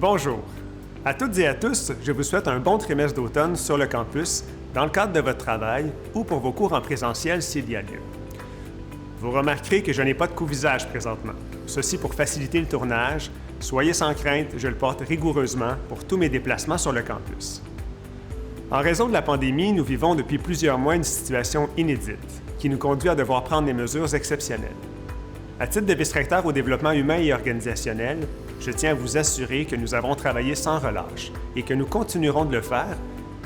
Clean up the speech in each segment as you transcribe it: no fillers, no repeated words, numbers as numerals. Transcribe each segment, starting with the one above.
Bonjour. À toutes et à tous, je vous souhaite un bon trimestre d'automne sur le campus, dans le cadre de votre travail ou pour vos cours en présentiel s'il y a lieu. Vous remarquerez que je n'ai pas de couvre-visage présentement. Ceci pour faciliter le tournage. Soyez sans crainte, je le porte rigoureusement pour tous mes déplacements sur le campus. En raison de la pandémie, nous vivons depuis plusieurs mois une situation inédite qui nous conduit à devoir prendre des mesures exceptionnelles. À titre de vice-recteur au développement humain et organisationnel, je tiens à vous assurer que nous avons travaillé sans relâche et que nous continuerons de le faire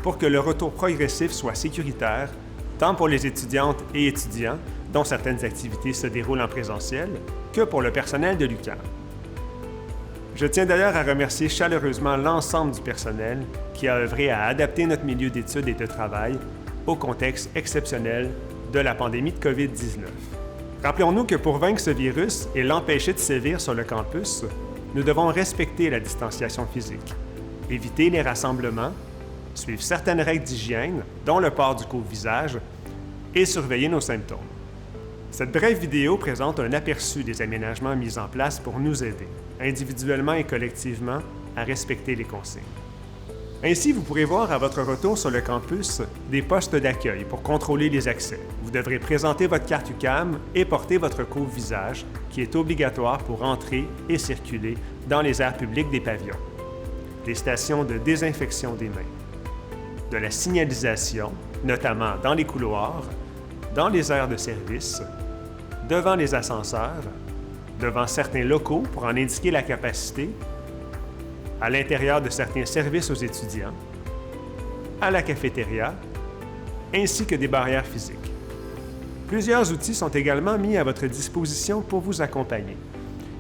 pour que le retour progressif soit sécuritaire, tant pour les étudiantes et étudiants, dont certaines activités se déroulent en présentiel, que pour le personnel de l'UQAM. Je tiens d'ailleurs à remercier chaleureusement l'ensemble du personnel qui a œuvré à adapter notre milieu d'études et de travail au contexte exceptionnel de la pandémie de COVID-19. Rappelons-nous que pour vaincre ce virus et l'empêcher de sévir sur le campus, nous devons respecter la distanciation physique, éviter les rassemblements, suivre certaines règles d'hygiène, dont le port du couvre-visage, et surveiller nos symptômes. Cette brève vidéo présente un aperçu des aménagements mis en place pour nous aider, individuellement et collectivement, à respecter les consignes. Ainsi, vous pourrez voir à votre retour sur le campus des postes d'accueil pour contrôler les accès. Vous devrez présenter votre carte UQAM et porter votre couvre-visage, qui est obligatoire pour entrer et circuler dans les aires publiques des pavillons. Des stations de désinfection des mains. De la signalisation, notamment dans les couloirs, dans les aires de service, devant les ascenseurs, devant certains locaux pour en indiquer la capacité, à l'intérieur de certains services aux étudiants, à la cafétéria, ainsi que des barrières physiques. Plusieurs outils sont également mis à votre disposition pour vous accompagner.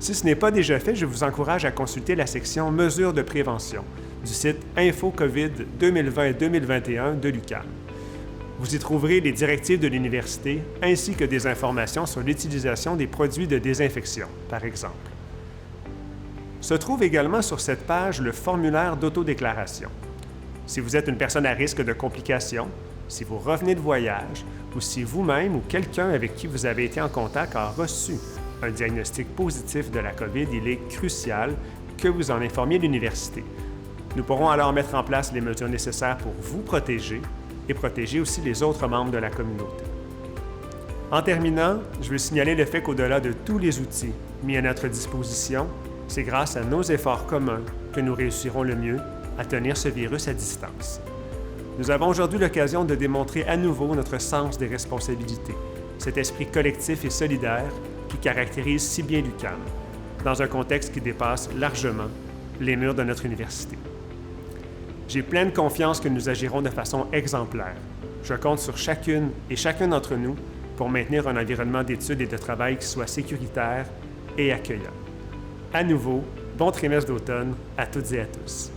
Si ce n'est pas déjà fait, je vous encourage à consulter la section Mesures de prévention du site Info COVID 2020-2021 de l'UQAM. Vous y trouverez les directives de l'université ainsi que des informations sur l'utilisation des produits de désinfection, par exemple. Se trouve également sur cette page le formulaire d'autodéclaration. Si vous êtes une personne à risque de complications, si vous revenez de voyage ou si vous-même ou quelqu'un avec qui vous avez été en contact a reçu un diagnostic positif de la COVID, il est crucial que vous en informiez l'université. Nous pourrons alors mettre en place les mesures nécessaires pour vous protéger et protéger aussi les autres membres de la communauté. En terminant, je veux signaler le fait qu'au-delà de tous les outils mis à notre disposition, c'est grâce à nos efforts communs que nous réussirons le mieux à tenir ce virus à distance. Nous avons aujourd'hui l'occasion de démontrer à nouveau notre sens des responsabilités, cet esprit collectif et solidaire qui caractérise si bien l'UQAM, dans un contexte qui dépasse largement les murs de notre université. J'ai pleine confiance que nous agirons de façon exemplaire. Je compte sur chacune et chacun d'entre nous pour maintenir un environnement d'études et de travail qui soit sécuritaire et accueillant. À nouveau, bon trimestre d'automne à toutes et à tous.